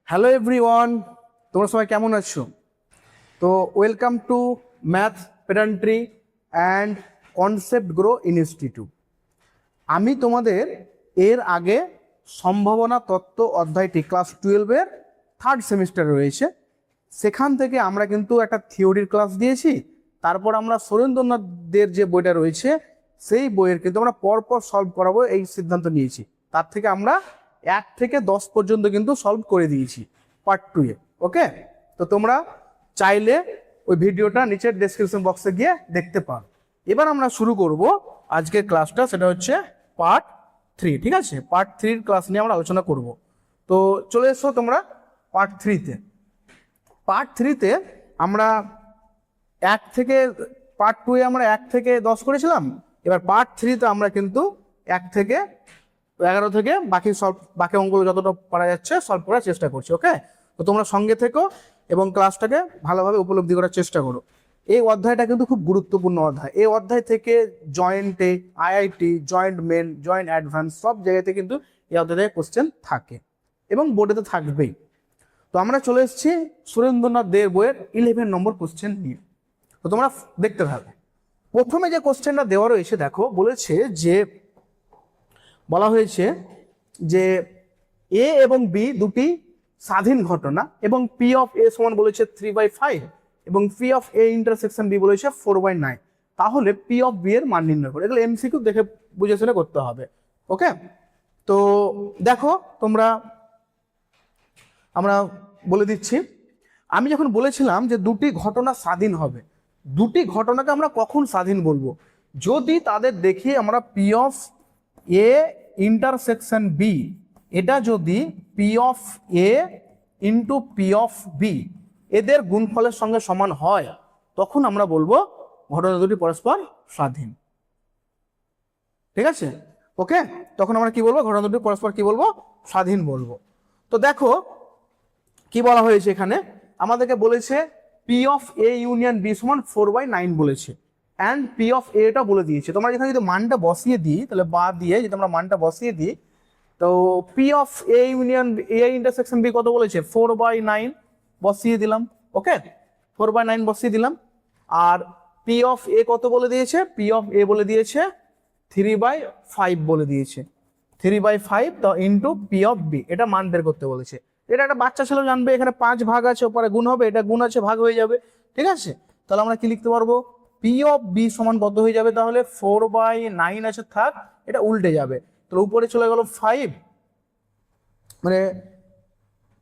Hello everyone, তোমরা সবাই কেমন আছো? তো welcome to math pedantry and concept grow institute. আমি তোমাদের এর আগে সম্ভাবনা তত্ত্ব অধ্যায়টি ক্লাস 12-এর থার্ড সেমিস্টার রয়েছে, সেখান থেকে আমরা কিন্তু একটা থিওরির ক্লাস দিয়েছি। তারপর আমরা সুরেন্দ্রনাথদের যে বইটা রয়েছে সেই বইয়ের কিন্তু আমরা পরপর সলভ করাবো এই সিদ্ধান্ত নিয়েছি। তার থেকে আমরা 1 থেকে 10 পর্যন্ত কিন্তু সলভ করে দিয়েছি পার্ট 2-এ। ওকে, তো তোমরা চাইলে ওই ভিডিওটা নিচের ডেসক্রিপশন বক্সে গিয়ে দেখতে পারো। এবার আমরা শুরু করব আজকের ক্লাসটা, সেটা হচ্ছে পার্ট 3। ঠিক আছে, পার্ট 3-র ক্লাস নিয়ে আমরা আলোচনা করব। তো চলে এসো তোমরা পার্ট 3-তে। পার্ট 3-তে আমরা পার্ট 2-এ আমরা 1 থেকে 10 করেছিলাম। এবার পার্ট 3-তে আমরা কিন্তু 1 থেকে 11 থেকে বাকি অঙ্কগুলো যতটা পারা যাচ্ছে সলভ করার চেষ্টা করছি। ওকে, তো তোমরা সঙ্গে থেকো এবং ক্লাসটাকে ভালোভাবে উপলব্ধি করার চেষ্টা করো। এই অধ্যায়টা কিন্তু খুব গুরুত্বপূর্ণ অধ্যায়। এই অধ্যায় থেকে জয়েন্টে, IIT, joint main, joint advance সব জায়গাতে কিন্তু এই অধ্যায় থেকে কোশ্চেন থাকে এবং বোর্ডে তো থাকবেই। তো আমরা চলে এসেছি সুরেন্দ্রনাথ দের বইয়ের 11 নম্বর কোশ্চেন নিয়ে। তো তোমরা দেখতে থাকো। প্রথমে যে কোশ্চেনটা দেওয়া রয়েছে দেখো, বলা হয়েছে যে এ এবং বি দুটি স্বাধীন ঘটনা এবং পি অফ এ সমান বলেছে 3/5 এবং P of A intersection B বলেছে 4/9। তাহলে পি অফ বি এর মান নির্ণয় করে। এগুলো এমসিকিউ দেখে বুঝে শুনে করতে হবে। ওকে, তো দেখো আমরা বলে দিচ্ছি। আমি যখন বলেছিলাম যে দুটি ঘটনা স্বাধীন হবে, দুটি ঘটনাকে আমরা কখন স্বাধীন বলবো? যদি তাদের দেখি আমরা P of A intersection B, এটা যদি P of A into P of B এদের গুণফলের সঙ্গে সমান হয়, তখন আমরা বলবো ঘটনা দুটি পরস্পর স্বাধীন। ঠিক আছে, ওকে, তখন আমরা কি বলবো? ঘটনা দুটি পরস্পর কি বলবো? স্বাধীন বলবো। তো দেখো কি বলা হয়েছে এখানে, আমাদেরকে বলেছে P of A union B সমান 4/9 বলেছে, অ্যান্ড পি অফ এটা বলে দিয়েছে। তোমরা যেখানে যদি মানটা বসিয়ে দিই, তাহলে বা দিয়ে যদি আমরা মানটা বসিয়ে দিই, তো P of A union A intersection B কত বলেছে? 4/9 বসিয়ে দিলাম। ওকে, 4/9 বসিয়ে দিলাম। আর পি অফ এ কত বলে দিয়েছে? পি অফ এ বলে দিয়েছে 3/5 বলে দিয়েছে। 3/5 তো ইন্টু পি অফ বি, এটা মান বের করতে বলেছে। এটা একটা বাচ্চা ছেলে জানবে, এখানে 5 ভাগ আছে, ওপরে গুণ হবে, এটা গুণ আছে ভাগ হয়ে যাবে। ঠিক আছে, তাহলে আমরা কি লিখতে পারবো? পি অফ বি সমান কত হয়ে যাবে? তাহলে 4/9 আছে, থাক, এটা উল্টে যাবে। তাহলে উপরে চলে গেল 5, মানে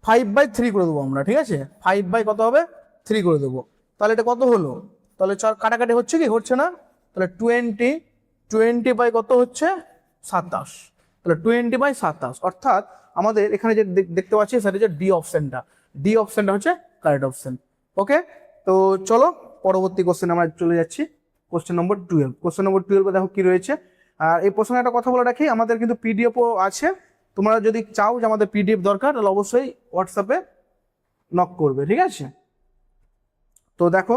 5/3 করে দেবো আমরা। ঠিক আছে, 5 কত হবে? 3 করে দেবো। তাহলে এটা কত হলো? তাহলে কাটাকাটি হচ্ছে কি? হচ্ছে না। তাহলে 20 কত হচ্ছে? 27। তাহলে 20/27, অর্থাৎ আমাদের এখানে যে দেখতে পাচ্ছি সেটা হচ্ছে ডি অপশনটা হচ্ছে কারেক্ট অপশন। ওকে, তো চলো পরবর্তী কোশ্চেন আমরা চলে যাচ্ছি। Question number 12। কোশ্চেন নম্বর 12 দেখো কি রয়েছে। আর এই প্রশ্নে একটা কথা বলে রাখি, আমাদের কিন্তু পিডিএফও আছে। তোমরা যদি চাও যে আমাদের পিডিএফ দরকার, তাহলে অবশ্যই হোয়াটসঅ্যাপে নক করবে। ঠিক আছে, তো দেখো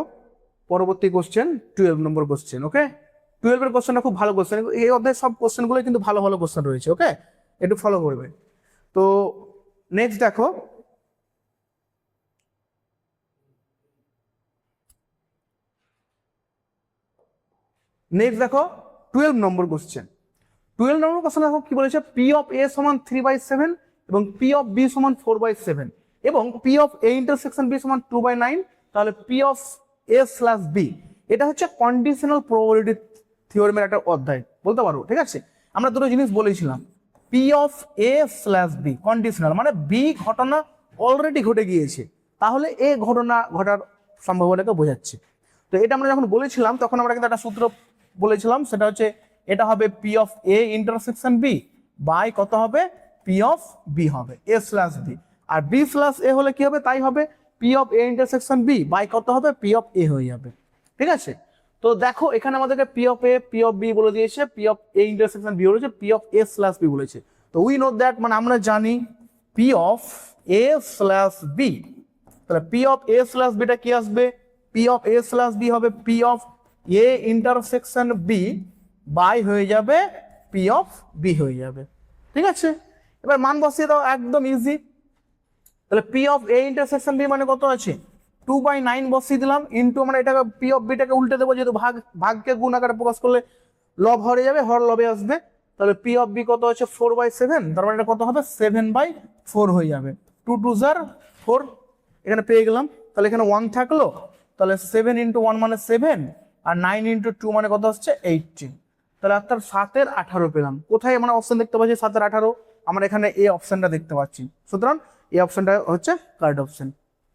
পরবর্তী কোশ্চেন 12 নম্বর কোশ্চেন। ওকে, 12-এর কোশ্চেনটা খুব ভালো কোশ্চেন। এই অধ্যায়ের সব কোশ্চেনগুলো কিন্তু ভালো ভালো কোশ্চেন রয়েছে। ওকে, একটু ফলো করবে। তো নেক্সট দেখো, নেক্সট দেখো 12 নম্বর কোশ্চেন। 12 নম্বর কোশ্চেন দেখো কি বলেছে? পি অফ এ সমান 3/7 এবং পি অফ বি সমান 4/7 এবং P of A intersection B সমান 2/9। তাহলে P of A slash B, এটা হচ্ছে কন্ডিশনাল প্রবাবিলিটি থিওরেমের একটা অধ্যায় বলতে পারো। ঠিক আছে, আমরা দুটো জিনিস বলেছিলাম, P of A slash B conditional, মানে বি ঘটনা অলরেডি ঘটে গিয়েছে, তাহলে এ ঘটনা ঘটার সম্ভাবনাকে বোঝাচ্ছে। তো এটা আমরা যখন বলেছিলাম তখন আমরা কিন্তু একটা সূত্র বলেছিলাম, সেটা হচ্ছে এটা হবে P of A intersection B by কত হবে? পি অফ বি হবে এ স্ল্যাশ বি, আর বি স্ল্যাশ এ হলে কি হবে? তাই হবে P of A intersection B by কত হবে? পি অফ এ হয়ে যাবে। ঠিক আছে, তো দেখো এখানে আমাদেরকে P of A P of B বলে দিয়েছে, P of A intersection B বলেছে, P of A slash B বলেছে। তো উই নো দ্যাট, মানে আমরা জানি P of A slash B, তাহলে পি অফ এ স্ল্যাশ বিটা কি আসবে? P of A slash B হবে P of A intersection B by হয়ে যাবে পি অফ বি হয়ে যাবে। ঠিক আছে, এবার মান বসিয়ে দাও, একদম ইজি। তাহলে P of A intersection B মানে কত আছে 2/9 বসিয়ে দিলাম ইন্টু আমরা এটাকে পি অফ বিটাকে উল্টে দেবো, যেহেতু ভাগকে গুণ আকারে প্রকাশ করলে লব হরে যাবে, হর লবে আসবে। তাহলে পি অফ বি কত আছে 4/7, তার মানে এটা কত হবে 7/4 হয়ে যাবে। 2 2 জার 4 এখানে পেয়ে গেলাম। তাহলে এখানে 1 থাকলো, তাহলে 7 × 1 মানে 7, আর 9 × 2 মানে কত হচ্ছে 18। তাহলে আপনার 7 এর 18 পেলাম। কোথায় আমরা অপশন দেখতে পাচ্ছি 7 এর 18? আমরা এখানে এই অপশনটা দেখতে পাচ্ছি, সুতরাং এই অপশনটা হচ্ছে কারেক্ট অপশন।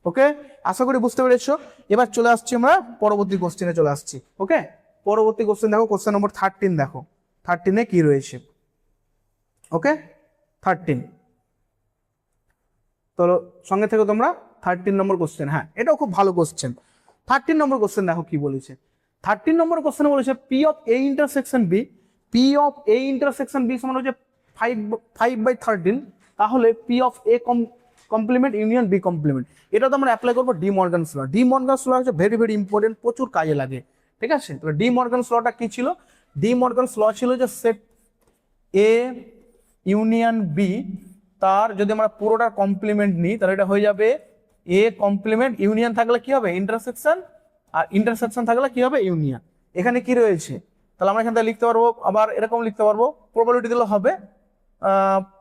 ওকে, আশা করি বুঝতে পেরেছো। এবার চলে আসছি আমরা পরবর্তী কোশ্চেনে চলে আসছি। ওকে, পরবর্তী কোশ্চেন দেখো, কোশ্চেন নম্বর 13 দেখো 13-এ কি রয়েছে। ওকে 13, তো সঙ্গে থেকে তোমরা 13 নম্বর কোশ্চেন, হ্যাঁ এটাও খুব ভালো কোশ্চেন। 13 নম্বর কোশ্চেন দেখো কি বলেছে। 13 নম্বর কোশ্চেনে বলেছে P of A intersection B, P of A intersection B সমান হচ্ছে 5/13, তাহলে P of A complement union B complement. এটা তো আমরা অ্যাপ্লাই করবো De Morgan's law. De Morgan's law হচ্ছে ভেরি ভেরি ইম্পর্টেন্ট, প্রচুর কাজে লাগে। ঠিক আছে, তাহলে ডি মর্গানস লটা কি ছিল? ডি মর্গানস ল ছিল যে সেট এ ইউনিয়ন বি, তার যদি আমরা পুরোটার কমপ্লিমেন্ট নিই তাহলে এটা হয়ে যাবে এ কমপ্লিমেন্ট, ইউনিয়ন থাকলে কি হবে ইন্টারসেকশন, আর ইন্টারসেকশন থাকলে কি হবে ইউনিয়ন। এখানে কি রয়েছে, তাহলে আমরা এখান থেকে লিখতে পারবো, আবার এরকম লিখতে পারবো, প্রবাবিলিটি দিলে হবে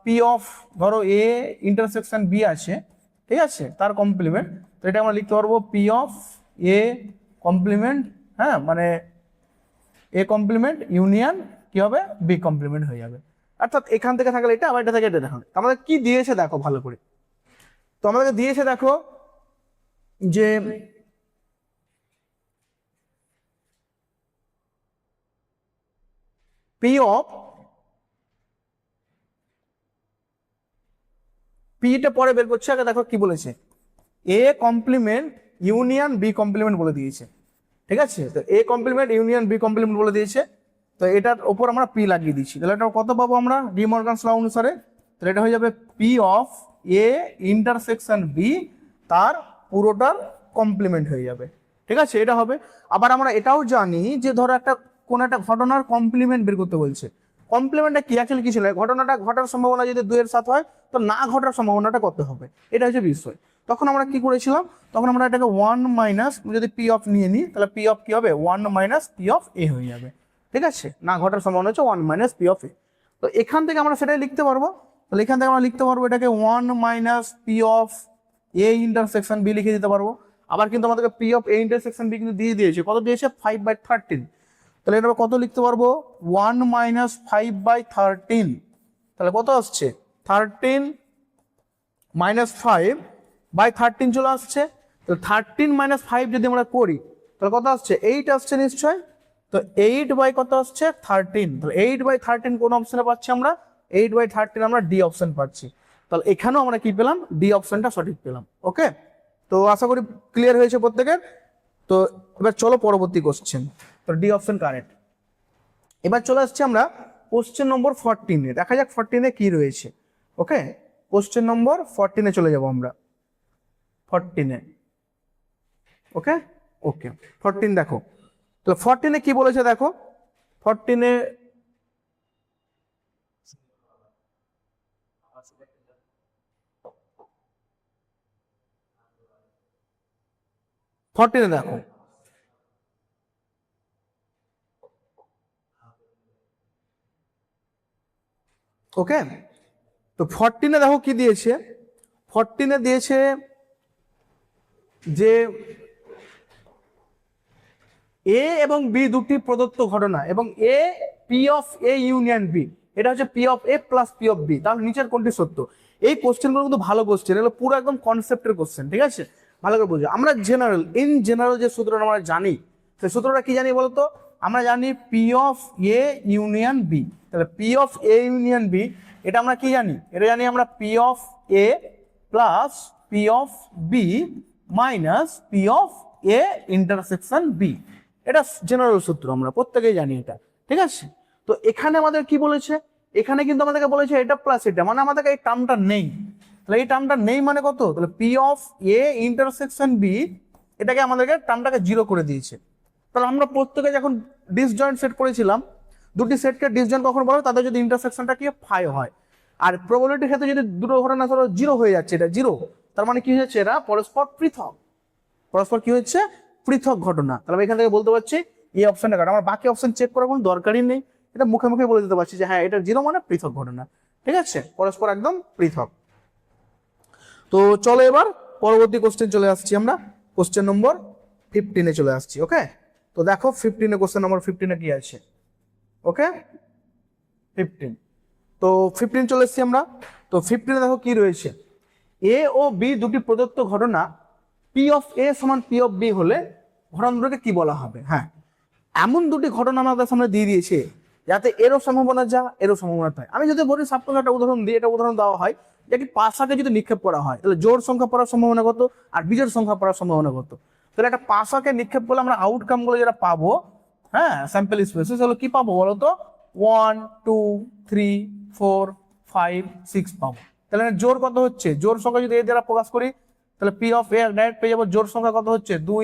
পি অফ ধরো এ ইন্টারসেকশন বি আছে, ঠিক আছে, তার কমপ্লিমেন্ট। তো এটা আমরা লিখতে পারবো পি অফ এ কমপ্লিমেন্ট, হ্যাঁ মানে এ কমপ্লিমেন্ট ইউনিয়ন কি হবে বি কমপ্লিমেন্ট হয়ে যাবে। অর্থাৎ এখান থেকে থাকলে এটা, আবার এটা থেকে এটা। দেখো আমাদের কি দিয়েছে দেখো ভালো করে, তো আমাদেরকে দিয়েছে দেখো যে পি অফ পিটা পরে বের করছে, আগে দেখো কি বলেছে, A complement union B complement বলে দিয়েছে। ঠিক আছে, তো A complement union B complement বলে দিয়েছে, তো এটার ওপর আমরা পি লাগিয়ে দিচ্ছি। তাহলে এটা কত পাবো আমরা ডি মর্গানস ল অনুসারে? তাহলে এটা হয়ে যাবে P of A intersection B, তার পুরোটার কমপ্লিমেন্ট হয়ে যাবে। ঠিক আছে, এটা হবে। আবার আমরা এটাও জানি যে ধরো একটা কোন একটা ঘটনার কমপ্লিমেন্ট বের করতে বলছে। কমপ্লিমেন্টটা কি অ্যাকচুয়ালি কি ছিল, ঘটনাটা ঘটার সম্ভাবনা যদি 2 এর 7 হয়, তো না ঘটার সম্ভাবনাটা কত হবে, এটা হচ্ছে বিষয়। তখন আমরা কি করেছিলাম, তখন আমরা এটাকে 1 মাইনাস, যদি পি অফ নিয়ে নিই তাহলে পি অফ কি হবে 1 মাইনাস পি অফ এ হয়ে যাবে। ঠিক আছে, না ঘটার সম্ভাবনা হচ্ছে 1 মাইনাস পি অফ এ। তো এখান থেকে আমরা সেটাই লিখতে পারবো। তাহলে এখান থেকে আমরা লিখতে পারবো এটাকে 1 minus P of A intersection B লিখে দিতে পারবো। আবার কিন্তু আমাদেরকে P of A intersection B কিন্তু দিয়ে দিয়েছে, কত দিয়েছে 5/13। তাহলে এটা কত লিখতে পারবো 1 মাইনাস 5/13, তাহলে কত আসছে 13 মাইনাস 5/13 চলে আসছে। তো 13 মাইনাস 5 যদি আমরা করি তাহলে কত আসছে 8 আসছে নিশ্চয়। তো 8 বাই কত আসছে 13, তাহলে 8/13 কোন অপশনে পাচ্ছি আমরা 8/13 আমরা ডি অপশন পাচ্ছি। তাহলে এখানেও আমরা কি পেলাম ডি অপশনটা সঠিক পেলাম। ওকে, তো আশা করি ক্লিয়ার হয়েছে প্রত্যেকের। তো এবার চলো পরবর্তী কোশ্চেন, তো ডি অপশন কারেক্ট। এবার চলে আসছি আমরা কোশ্চেন নম্বর 14-এ, দেখা যাক 14-এ কি রয়েছে। ওকে, কোশ্চেন নম্বর 14-এ চলে যাব আমরা, 14-এ। ওকে ওকে 14 দেখো, তো 14-এ কি বলেছে দেখো, 14-এ দেখো ওকে, তো 14-এ দেখো কি দিয়েছে, 14-এ দিয়েছে যে এ এবং বি দুটি প্রদত্ত ঘটনা, এবং A P of A union B, এটা হচ্ছে P of A plus P of B, তাহলে নিচের কোনটি সত্য। এই কোশ্চেনগুলো কিন্তু ভালো কোশ্চেন, এগুলো পুরো একদম কনসেপ্টের কোশ্চেন। ঠিক আছে, ভালো করে বুঝো। আমরা জেনারেল জেনারেল যে সূত্রটা আমরা জানি, সেই সূত্রটা কি জানি বলতো, আমরা জানি P of A union B. তাহলে P of A union B এটা আমরা কি জানি, এটা জানি আমরা P of A plus P of B minus P of A intersection B. এটা জেনারেল সূত্র, আমরা প্রত্যেকেই জানি এটা। ঠিক আছে, তো এখানে আমাদের কি বলেছে, এখানে কিন্তু আমাদেরকে বলেছে এটা প্লাস এটা, মানে আমাদেরকে এই টার্মটা নেই। তাহলে এই টার্মটা নেই মানে কত, তাহলে P of A intersection B এটাকে আমাদেরকে টার্মটাকে 0 করে দিয়েছে। তাহলে আমরা প্রত্যেকে যখন ডিসজয়েন্ট সেট করেছিলাম, দুটি সেটকে ডিসজয়েন্ট কখন বলো, তাদের যদি ইন্টারসেকশনটা কি 5 হয়। আর প্রবাবিলিটির ক্ষেত্রে যদি দুটো ঘটনা ধরো 0 হয়ে যাচ্ছে, এটা 0, তার মানে কি হয়েছে, এরা পরস্পর পৃথক, পরস্পর কি হচ্ছে, পৃথক ঘটনা। তাহলে আমি এখান থেকে বলতে পারছি এই অপশনটা কাট। আমার বাকি অপশন চেক করার কোনো দরকারই নেই, এটা মুখে মুখে বলে দিতে পারছি যে হ্যাঁ এটা 0 মানে পৃথক ঘটনা। ঠিক আছে, পরস্পর একদম পৃথক। তো চলো এবার পরবর্তী কোশ্চেন চলে আসছি আমরা, কোশ্চেন নম্বর 15 চলে আসছি। ওকে, তো দেখো 15 কোশ্চেন নম্বর 15 কি আছে। ওকে 15, তো 15 চলে এসছি আমরা। তো 15 দেখো কি রয়েছে, এ ও বি দুটি প্রদত্ত ঘটনা পি অফ এ সমান পি অফ বি হলে ঘটনা দুটোকে কি বলা হবে। হ্যাঁ, এমন দুটি ঘটনা আমাদের সামনে দিয়ে দিয়েছে যাতে এরও সম্ভাবনা যা এরও সম্ভাবনা তাই। আমি যদি বলি সাপোজ একটা উদাহরণ দিই, এটা উদাহরণ দেওয়া হয় যে একটি পাশাকে যদি নিক্ষেপ করা হয় তাহলে জোর সংখ্যা পড়ার সম্ভাবনা কত আর বিজোড় সংখ্যা পড়ার সম্ভাবনা কত। তাহলে একটা পাশাকে নিক্ষেপ করলে আমরা আউটকাম গুলো যেটা পাবো, হ্যাঁ স্যাম্পল স্পেসিস হলো কি পাবো বলতো, 1 2 3 4 5 6 পাবো। তাহলে জোর কত হচ্ছে, জোর সংখ্যা যদি এ দ্বারা প্রকাশ করি তাহলে পি অফ এ ডাইরেক্ট পেয়ে যাবো। জোর সংখ্যা কত হচ্ছে 2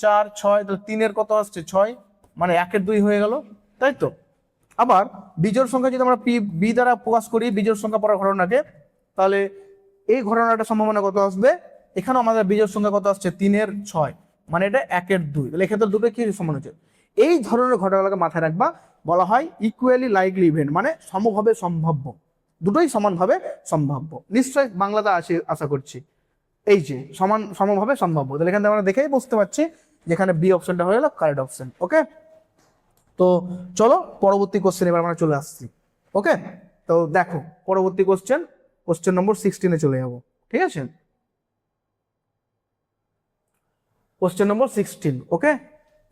4 6, তাহলে 3 কত আসছে 6, মানে 1 2 হয়ে গেল, তাই তো। আবার বিজোড় সংখ্যা যদি আমরা পি বি দ্বারা প্রকাশ করি বিজোড় সংখ্যা পড়ার ঘটনাকে, তাহলে এই ঘটনাটা সম্ভাবনা কত আসবে, এখানেও আমাদের বিজোড় সংখ্যা কত আসছে 3 6, মানে এটা 1 2, তাহলে এক্ষেত্রে দুটো কি সমান হচ্ছে। এই ধরনের ঘটনাগুলোকে মাথায় রাখবা, বলা হয় ইকুয়ালি লাইকলি ইভেন্ট, মানে সমভাবে সম্ভাব্য, দুটোই সমানভাবে সম্ভাব্য। নিশ্চয় বাংলাতে আছে আশা করছি। এই যে সমভাবে সম্ভাব্য, তাহলে এখানে আমরা দেখেই বুঝতে পারছি যেখানে বি অপশনটা হয়ে গেল কারেক্ট অপশন। ওকে, তো চলো পরবর্তী কোশ্চেন এবার আমরা চলে আসছি। ওকে, তো দেখো পরবর্তী কোশ্চেন, কোশ্চেন নম্বর 16 চলে যাবো। ঠিক আছে, কোশ্চেন নম্বর 16। ওকে,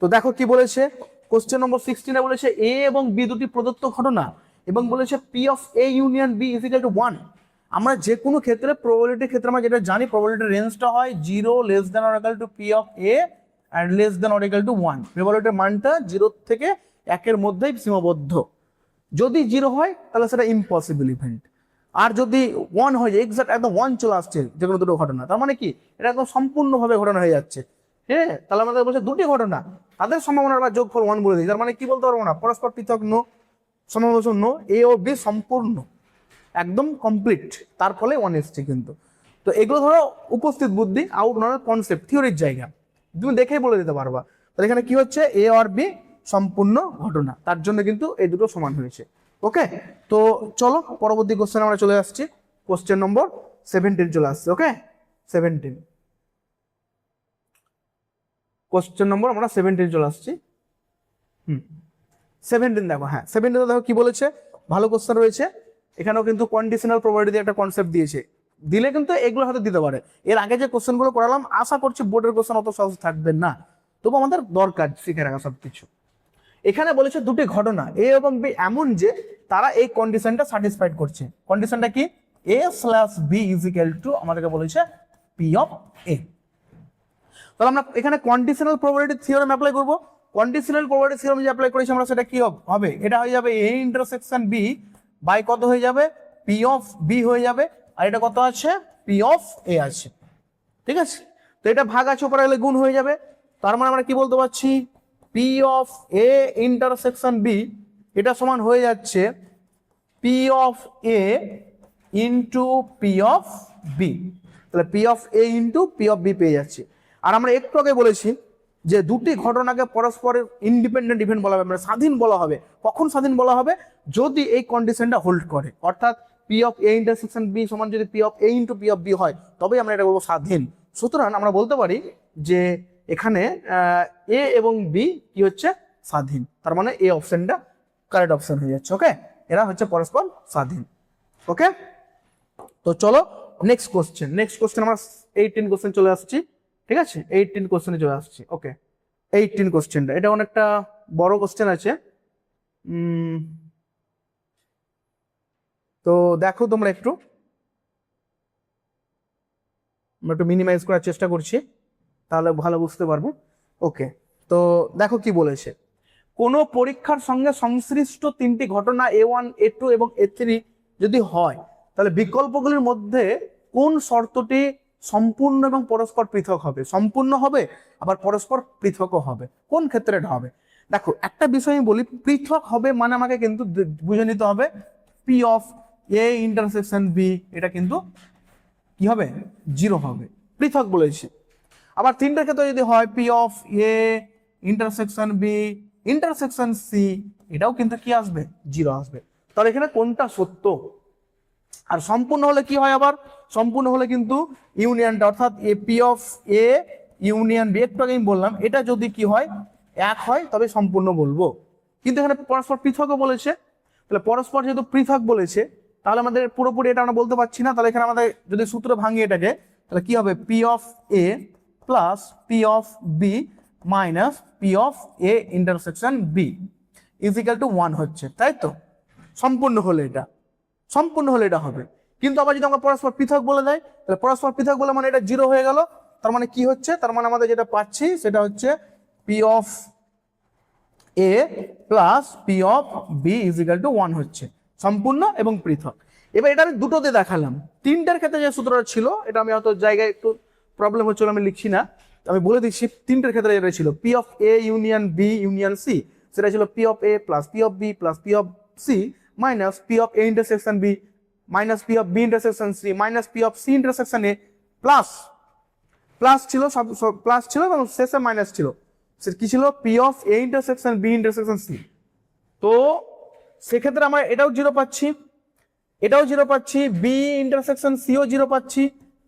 তো দেখো কি বলেছে, কোশ্চেন নম্বর 16 বলেছে এ এবং বি দুটি প্রদত্ত ঘটনা এবং বলেছে P of A union B is equal to 1। আমরা যে কোনো ক্ষেত্রে প্রবাবিলিটির ক্ষেত্রে আমরা যেটা জানি প্রবাবিলিটির রেঞ্জটা হয় 0 less than or equal to P of A and less than or equal to 1। প্রবাবিলিটির মানটা 0 থেকে 1 মধ্যেই সীমাবদ্ধ। যদি 0 হয় তাহলে সেটা ইম্পসিবল ইভেন্ট, আর যদি 1 হয়ে যায় এক্সাক্ট একদম 1 চলে আসছে যে কোনো দুটো ঘটনা, তার মানে কি এটা একদম সম্পূর্ণভাবে ঘটনা হয়ে যাচ্ছে। হ্যাঁ, তাহলে আমাদের বলছে দুটি ঘটনা তাদের সম্ভাবনার বা যোগফল 1 বলে দিই, তার মানে কি বলতে পারবো না পরস্পর পৃথক নো, সম্ভাবনা নো, এ ও বি সম্পূর্ণ একদম কমপ্লিট, তার ফলে 1 এসছে কিন্তু। তো এগুলো ধরো উপস্থিত বুদ্ধি, আউট নয় কনসেপ্ট, থিওরির জায়গা, তুমি দেখেই বলে দিতে পারবা। তাহলে এখানে কি হচ্ছে এ আর বি সম্পূর্ণ ঘটনা, তার জন্য কিন্তু এই দুটো সমান হয়েছে। ওকে, তো চলো পরবর্তী কোশ্চেন আমরা চলে আসছি, কোশ্চেন নম্বর 17 চলে আসছে। ওকে 17, কোশ্চেন নম্বর আমরা 17 চলে আসছি। 17 দেখো, হ্যাঁ 17 দেখো কি বলেছে, ভালো কোশ্চেন রয়েছে এখানেও কিন্তু কন্ডিশনাল প্রবাবিলিটি একটা কনসেপ্ট দিয়েছে, দিলে কিন্তু এগুলো হয়তো দিতে পারে। এর আগে যে কোশ্চেনগুলো করালাম আশা করছি বোর্ডের কোশ্চেন অত সহজ থাকবে না, তবু আমাদের দরকার শিখে রাখা সবকিছু। এখানে বলেছে দুটি ঘটনা এ এবং বি এমন যে তারা এই কন্ডিশনটা স্যাটিসফাইড করছে। কন্ডিশনটা কি, A slash B is equal to আমাদেরকে বলেছে পি অফ এ। তাহলে আমরা এখানে কন্ডিশনাল প্রবাবিলিটি থিওরেম অ্যাপ্লাই করব। কন্ডিশনাল প্রবাবিলিটি থিওরেম যে অ্যাপ্লাই করেছি আমরা সেটা কি হবে, এটা হয়ে যাবে এ ইন্টারসেকশন বি বাই কত হয়ে যাবে পি অফ বি হয়ে যাবে, আর এটা কত আছে পি অফ এ আছে। ঠিক আছে, তো এটা ভাগ আছে উপরে গেলে গুণ হয়ে যাবে, তার মানে আমরা কি বলতে পারছি P of A intersection B এটা সমান হয়ে যাচ্ছে P of A into P of B. তাহলে P of A into P of B পেয়ে যাচ্ছে। আর আমরা একটু আগে বলেছি যে দুটি ঘটনাকে পরস্পরের ইন্ডিপেন্ডেন্ট ইভেন্ট বলা হবে, মানে স্বাধীন বলা হবে। কখন স্বাধীন বলা হবে, যদি এই কন্ডিশনটা হোল্ড করে, অর্থাৎ P of A intersection B সমান যদি P of A into P of B হয় তবেই আমরা এটা বলবো স্বাধীন। সুতরাং আমরা বলতে পারি যে এখানে এ এবং বি কি হচ্ছে স্বাধীন, তার মানে এ অপশনটা কারেক্ট অপশন হয়ে যাচ্ছে। ওকে, এরা হচ্ছে পরস্পর স্বাধীন। ওকে, তো চলো নেক্সট কোশ্চেন আমরা 18 কোশ্চেন চলে আসছি। ঠিক আছে, 18 কোশ্চেনে চলে আসছি। ওকে 18 কোশ্চেনটা এটা অনেকটা বড় কোশ্চেন আছে, তো দেখো তোমরা একটু, আমরা একটু মিনিমাইজ করার চেষ্টা করছি তাহলে ভালো বুঝতে পারবো। ওকে, তো দেখো কি বলেছে, কোনো পরীক্ষার সঙ্গে সংশ্লিষ্ট 3টি ঘটনা A1 A2 এবং A3 যদি হয় তাহলে বিকল্পগুলির মধ্যে কোন শর্তটি সম্পূর্ণ এবং পরস্পর পৃথক হবে, সম্পূর্ণ হবে আবার পরস্পর পৃথকও হবে, কোন ক্ষেত্রে এটা হবে। দেখো একটা বিষয় আমি বলি, পৃথক হবে মানে আমাকে কিন্তু বুঝে নিতে হবে P of A intersection B এটা কিন্তু কি কি হবে, 0 হবে, পৃথক বলেছে। আবার তিনটার ক্ষেত্রে যদি হয় P of A intersection B intersection C, এটাও কিন্তু কি আসবে, 0 আসবে। তাহলে এখানে কোনটা সত্য? আর সম্পূর্ণ হলে কি হয়, আবার সম্পূর্ণ হলে কিন্তু ইউনিয়নটা, অর্থাৎ A P of A union B, একটু আগে আমি বললাম, এটা যদি কি হয়, এক হয় তবে সম্পূর্ণ বলবো। কিন্তু এখানে পরস্পর পৃথকও বলেছে, তাহলে পরস্পর যেহেতু পৃথক বলেছে, তাহলে আমাদের পুরোপুরি এটা আমরা বলতে পারছি না। তাহলে এখানে আমাদের যদি সূত্র ভাঙি এটাকে, তাহলে কি হবে, P of A plus P of B minus P of A intersection B is equal to 1 হচ্ছে, তাই তো? সম্পূর্ণ হলে এটা, সম্পূর্ণ হলে এটা হবে। কিন্তু আবার যদি আমরা পরস্পর পৃথক বলে দেয়, তাহলে পরস্পর পৃথক বলে মানে এটা 0 হয়ে গেল। তার মানে কি হচ্ছে, তার মানে আমাদের যেটা পাচ্ছি সেটা হচ্ছে P of A plus P of B is equal to 1 হচ্ছে, সম্পূর্ণ এবং পৃথক। এবার এটা আমি দুটোতে দেখালাম। তিনটার ক্ষেত্রে যে সূত্রটা ছিল, এটা আমি হয়তো জায়গায় একটু প্রবলেম হচ্ছিল, আমি লিখছি না, আমি বলে দিচ্ছি। তিনটার ক্ষেত্রে এটা ছিল P of A union B union C, সেটা ছিল P of A plus P of B plus P of C minus P of A intersection B minus P of B intersection C minus P of C intersection A, plus plus ছিল, সব plus ছিল এবং শেষে minus ছিল। কি ছিল, P of A intersection B intersection C. তো সেক্ষেত্রে আমরা এটাও 0 পাচ্ছি, এটাও 0 পাচ্ছি, বি ইন্টারসেকশন সিও 0 পাচ্ছি,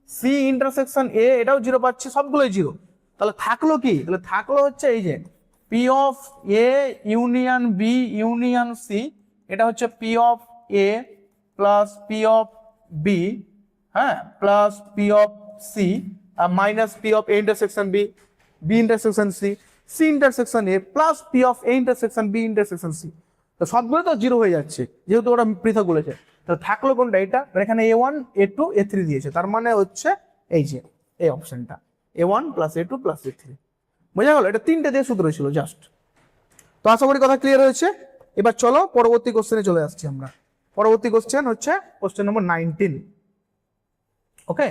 সি ইন্টারসেকশন এ এটাও 0 পাচ্ছি, সবগুলোই 0। তাহলে থাকলো কি, তাহলে থাকলো হচ্ছে এই যে P of A union B union C, এটা হচ্ছে P of A plus P of B, হ্যাঁ, plus P of C minus P of A intersection B B intersection C C intersection A plus P of A intersection B intersection C. তো সবগুলো তো 0 হয়ে যাচ্ছে যেহেতু ওরা পৃথক বলেছে। তাহলে থাকলো কোনটা, এটা এখানে A1 A2 A3 দিয়েছে, তার মানে হচ্ছে এই যে এই অপশনটা A1 plus A2 plus A3। বোঝা গেল? এটা তিনটে দিয়ে সূত্র ছিল জাস্ট। তো আশা করি কথা ক্লিয়ার হয়েছে। এবার চলো পরবর্তী কোশ্চেনে চলে আসছি আমরা। পরবর্তী কোশ্চেন হচ্ছে কোশ্চেন নম্বর 19। ওকে,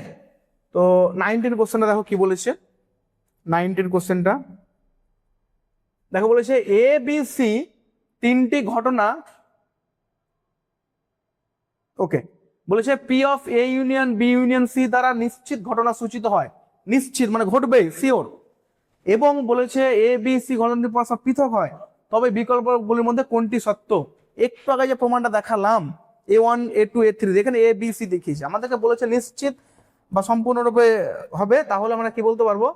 তো 19 কোশ্চেনটা দেখো কি বলেছে। 19 কোশ্চেনটা দেখো, বলেছে এ বি সি তিনটি ঘটনা, ওকে, বলেছে P of A union B union C দ্বারা নিশ্চিত ঘটনা সূচিত হয়, নিশ্চিত মানে ঘটবে, সিওর। এবং বলেছে এ বি সি ঘটনাটি পরস্পর পৃথক হয়, তবে বিকল্পগুলির মধ্যে কোনটি সত্য? একটু আগে যে প্রমাণটা দেখালাম A1 A2 A3, এখানে এ বি সি দেখিয়েছে, আমাদেরকে বলেছে নিশ্চিত বা সম্পূর্ণরূপে হবে। তাহলে আমরা কি বলতে পারবো?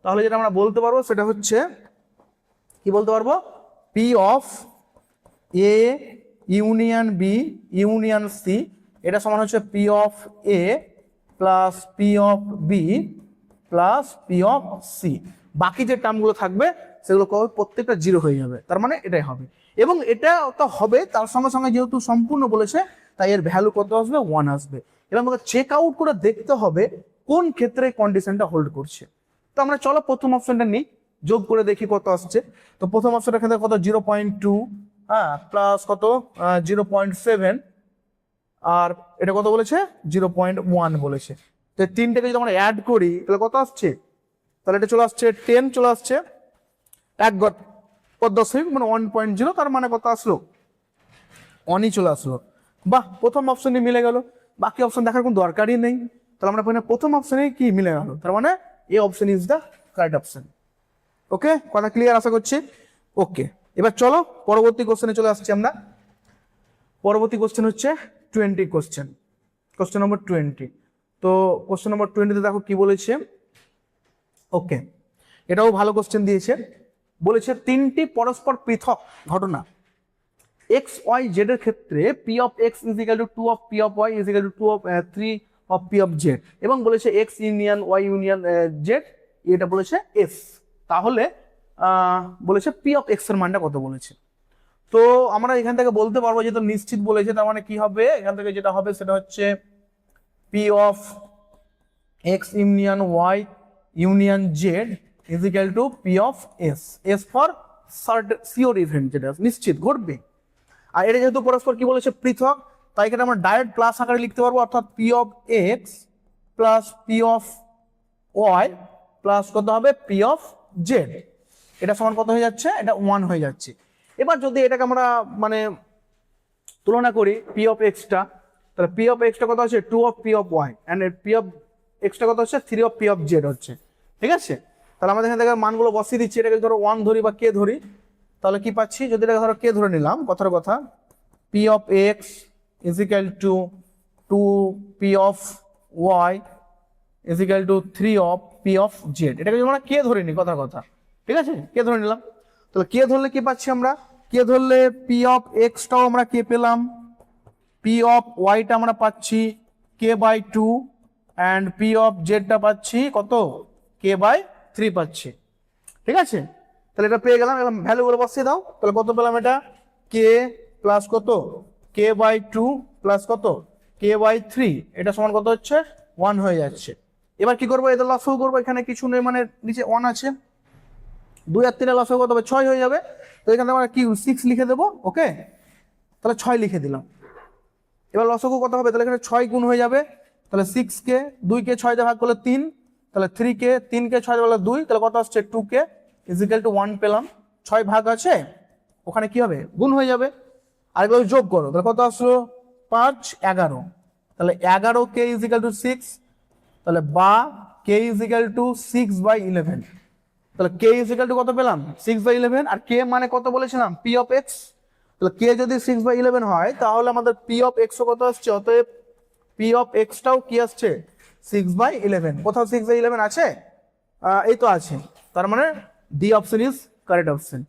তাহলে যেটা আমরা বলতে পারবো সেটা হচ্ছে কি বলতে পারবো, P of A union B union C, এটা সমান হচ্ছে P of A plus P of B plus P of C. বাকি যে টার্মগুলো থাকবে সেগুলো প্রত্যেকটা 0 হয়ে যাবে, তার মানে এটাই হবে। এবং এটা তো হবে, তার সঙ্গে সঙ্গে যেহেতু সম্পূর্ণ বলেছে তাই এর ভ্যালু কত আসবে, 1 আসবে। এবার আমাকে চেক আউট করে দেখতে হবে কোন ক্ষেত্রে কন্ডিশনটা হোল্ড করছে। তো আমরা চলো প্রথম অপশনটা নিই, যোগ করে দেখি কত আসছে। তো প্রথম অপশনটার ক্ষেত্রে কত, 0.2, হ্যাঁ, প্লাস কত 0.7, আর এটা কত বলেছে, 0.1 বলেছে। তো তিনটাকে যদি আমরা অ্যাড করি তাহলে কত আসছে, তাহলে এটা চলে আসছে 10 চলে আসছে, এক দশমিক মানে 1.0, তার মানে কত আসলো, 1ই চলে আসলো। বাহ, প্রথম অপশনই মিলে গেল, বাকি অপশন দেখার কোনো দরকারই নেই। তাহলে আমরা প্রথম অপশনে কি মিলে গেল, তার মানে এই option is the correct option. Okay, কথা ক্লিয়ার আশা করছি। ওকে, এবার চলো পরবর্তী কোশ্চেনে চলে আসছি আমরা। পরবর্তী কোশ্চেন হচ্ছে 20 কোশ্চেন, কোশ্চেন নম্বর 20। তো কোশ্চেন নম্বর 20-তে দেখো কি বলেছে। ওকে, এটাও ভালো কোশ্চেন দিয়েছে। বলেছে তিনটি পরস্পর পৃথক ঘটনা এক্স ওয়াই জেড এর ক্ষেত্রে P of X is equal to 2 of P of Y is equal to 2 of 3 of P of Z, এবং বলেছে X union Y union Z, এটা বলেছে এস। তাহলে বলেছে পি অফ এক্স এর মানটা কত বলেছে। তো আমরা এখান থেকে বলতে পারবো, যেহেতু নিশ্চিত বলেছে, তার মানে কি হবে, এখান থেকে যেটা হবে সেটা হচ্ছে P of X union Y union Z is equal to P of S, S for sure event, যেটা নিশ্চিত ঘটবে। আর এটা যেহেতু পরস্পর কি বলেছে, পৃথক, তাই এখানে আমরা ডাইরেক্ট প্লাস আকারে লিখতে পারবো, অর্থাৎ P of X plus P of Y plus কত হবে, পি অফ জেড, এটা সমান কত হয়ে যাচ্ছে, এটা 1 হয়ে যাচ্ছে। এবার যদি এটাকে আমরা মানে তুলনা করি পি অফ এক্সটা, তাহলে পি অফ এক্সটা কত আছে, 2 of P of Y, and P of এক্সটা কত হচ্ছে 3 অফ পি অফ জেড হচ্ছে, ঠিক আছে। তাহলে আমাদের এখান থেকে মানগুলো বসিয়ে দিচ্ছি, এটাকে ধরো 1 ধরি বা কে ধরি, তাহলে কি পাচ্ছি, যদি এটাকে ধরো কে ধরে নিলাম, কথার কথা P of X is equal to 2 P of Y is equal to 3 of P of Z, এটাকে যদি আমরা কে ধরে নিই কথার কথা, ঠিক আছে, কে ধরে নিলাম। তাহলে কে ধরলে কি পাচ্ছি আমরা, কে ধরলে পি অফ এক্সটাও আমরা কে পেলাম, পি অফ ওয়াইটা আমরা পাচ্ছি কে বাই 2 অ্যান্ড পি অফ জেডটা পাচ্ছি কত, কে বাই 3 পাচ্ছি, ঠিক আছে। তাহলে এটা পেয়ে গেলাম, এবার ভ্যালুগুলো বসিয়ে দাও, তাহলে কত পেলাম, এটা কে প্লাস কত কে বাই 2 প্লাস কত কে বাই 3, এটা সমান কত হচ্ছে 1 হয়ে যাচ্ছে। এবার কি করবো, এদের লসাগু করবো, এখানে কিছু নেই মানে নিচে 1 আছে, 2 আর 3 এর লসাগু কত হবে 6 হয়ে যাবে, তো এখানে আমরা কি 6 লিখে দেবো, ওকে, তাহলে 6 লিখে দিলাম। এবার লসাগু কত হবে, তাহলে এখানে 6 গুণ হয়ে যাবে, তাহলে 6 কে 2 কে 6 দিয়ে ভাগ করলে 3, তাহলে 3 কে 3 কে 6 দিয়ে ভাগ করলে 2, তাহলে কত আসছে 2 কে ইজ ইকুয়াল টু 1 পেলাম। 6 ভাগ আছে, ওখানে কি হবে গুণ হয়ে যাবে, আর এগুলো যোগ করো, তাহলে কত আসলো 5 11, তাহলে 11 কে ইজ ইকুয়াল টু 6, তাহলে বা কে ইজ ইকুয়াল টু 6/11, তাহলে কে ইজ ইকুয়াল টু কত পেলাম 6/11, আর কে মানে কত বলেছিলাম পি অফ এক্স, তাহলে কে যদি 6/11 হয় তাহলে আমাদের পি অফ এক্স কত আসছে, অতএব পি অফ এক্সটাও কি আসছে 6/11, কোথাও 6/11 আছে, এই তো আছে, তার মানে D option is correct option,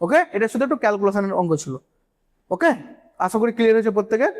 okay. এটা শুধু একটু ক্যালকুলেশনের অঙ্ক ছিল, ওকে। আশা করি ক্লিয়ার হয়েছে প্রত্যেকের।